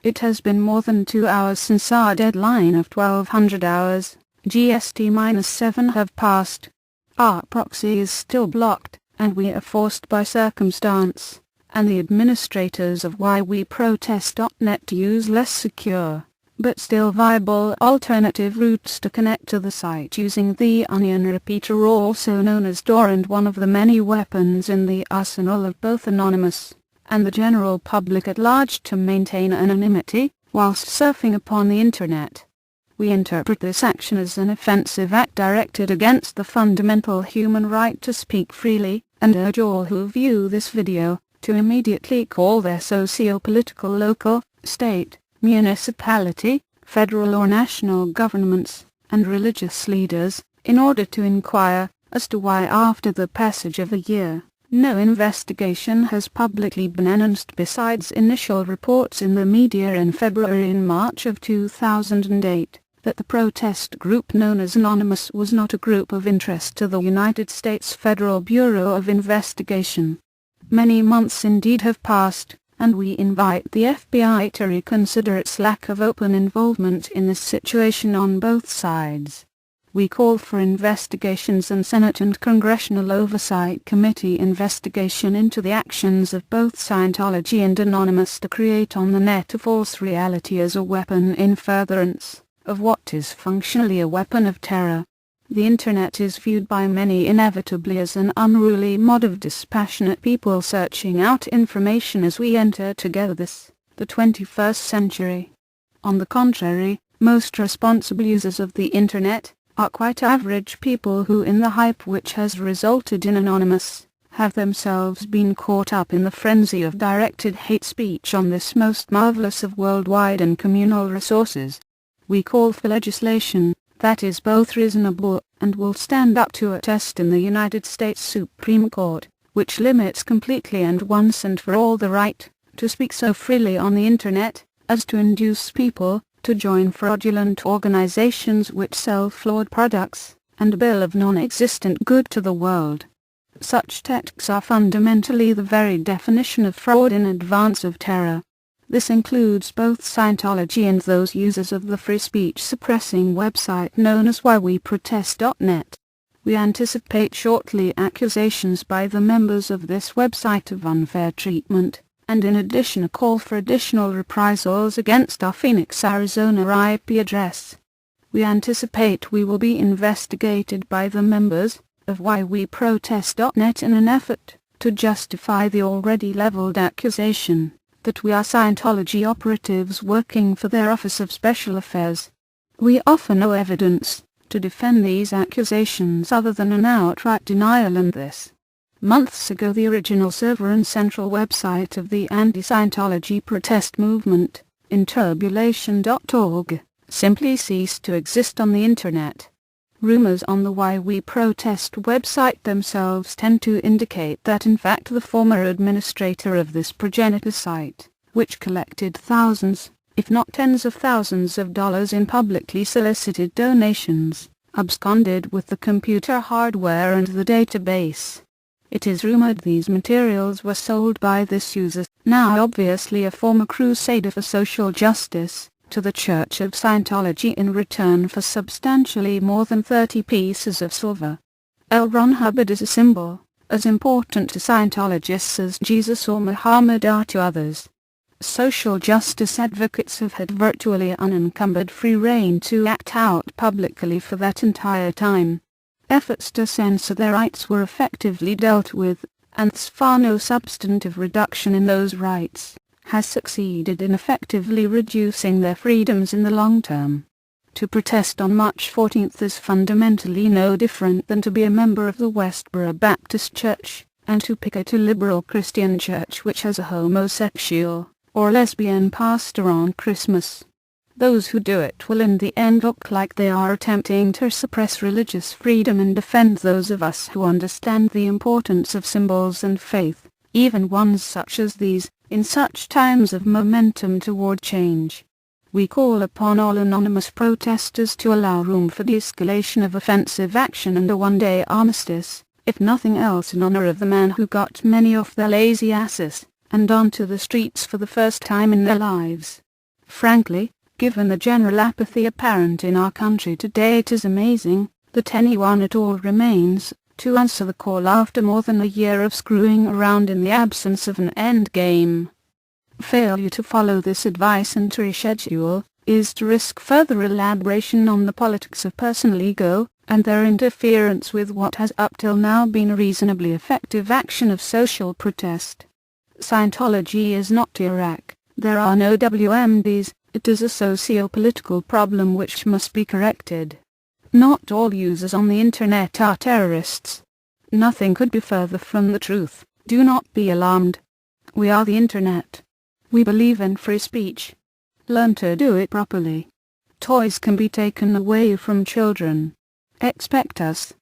It has been more than 2 hours since our deadline of 1200 hours, GST-7 have passed. Our proxy is still blocked, and we are forced by circumstance, and the administrators of whyweprotest.net to use less secure, but still viable alternative routes to connect to the site using the Onion repeater, also known as Torrent, one of the many weapons in the arsenal of both Anonymous and the general public at large to maintain anonymity whilst surfing upon the Internet. We interpret this action as an offensive act directed against the fundamental human right to speak freely, and urge all who view this video to immediately call their socio-political local, state, municipality, federal or national governments, and religious leaders, in order to inquire as to why after the passage of a year, no investigation has publicly been announced besides initial reports in the media in February and March of 2008, that the protest group known as Anonymous was not a group of interest to the United States Federal Bureau of Investigation. Many months indeed have passed, and we invite the FBI to reconsider its lack of open involvement in this situation on both sides. We call for investigations and Senate and Congressional Oversight Committee investigation into the actions of both Scientology and Anonymous to create on the net a false reality as a weapon in furtherance of what is functionally a weapon of terror. The Internet is viewed by many inevitably as an unruly mob of dispassionate people searching out information as we enter together this, the 21st century. On the contrary, most responsible users of the Internet are quite average people who, in the hype which has resulted in Anonymous, have themselves been caught up in the frenzy of directed hate speech on this most marvelous of worldwide and communal resources. We call for legislation that is both reasonable and will stand up to a test in the United States Supreme Court, which limits completely and once and for all the right to speak so freely on the Internet as to induce people to join fraudulent organizations which sell flawed products and a bill of non-existent good to the world. Such texts are fundamentally the very definition of fraud in advance of terror. This includes both Scientology and those users of the free speech suppressing website known as whyweprotest.net. We anticipate shortly accusations by the members of this website of unfair treatment, and in addition a call for additional reprisals against our Phoenix, Arizona IP address. We anticipate we will be investigated by the members of whyweprotest.net in an effort to justify the already leveled accusation that we are Scientology operatives working for their Office of Special Affairs. We offer no evidence to defend these accusations other than an outright denial, and this. Months ago the original server and central website of the anti-Scientology protest movement, inturbulation.org, simply ceased to exist on the Internet. Rumors on the Why We Protest website themselves tend to indicate that in fact the former administrator of this progenitor site, which collected thousands, if not tens of thousands of dollars in publicly solicited donations, absconded with the computer hardware and the database. It is rumored these materials were sold by this user, now obviously a former crusader for social justice, to the Church of Scientology in return for substantially more than 30 pieces of silver. L. Ron Hubbard is a symbol, as important to Scientologists as Jesus or Muhammad are to others. Social justice advocates have had virtually unencumbered free rein to act out publicly for that entire time. Efforts to censor their rights were effectively dealt with, and thus far no substantive reduction in those rights has succeeded in effectively reducing their freedoms in the long term. To protest on March 14th is fundamentally no different than to be a member of the Westboro Baptist Church, and to picket a liberal Christian church which has a homosexual or lesbian pastor on Christmas. Those who do it will in the end look like they are attempting to suppress religious freedom and defend those of us who understand the importance of symbols and faith, even ones such as these, in such times of momentum toward change. We call upon all anonymous protesters to allow room for de-escalation of offensive action and a one-day armistice, if nothing else in honor of the man who got many off their lazy asses and onto the streets for the first time in their lives. Frankly, given the general apathy apparent in our country today, it is amazing that anyone at all remains to answer the call after more than a year of screwing around in the absence of an end game. Failure to follow this advice and to reschedule is to risk further elaboration on the politics of personal ego and their interference with what has up till now been a reasonably effective action of social protest. Scientology is not Iraq. There are no WMDs. It is a socio-political problem which must be corrected. Not all users on the internet are terrorists. Nothing could be further from the truth. Do not be alarmed. We are the internet. We believe in free speech. Learn to do it properly. Toys can be taken away from children. Expect us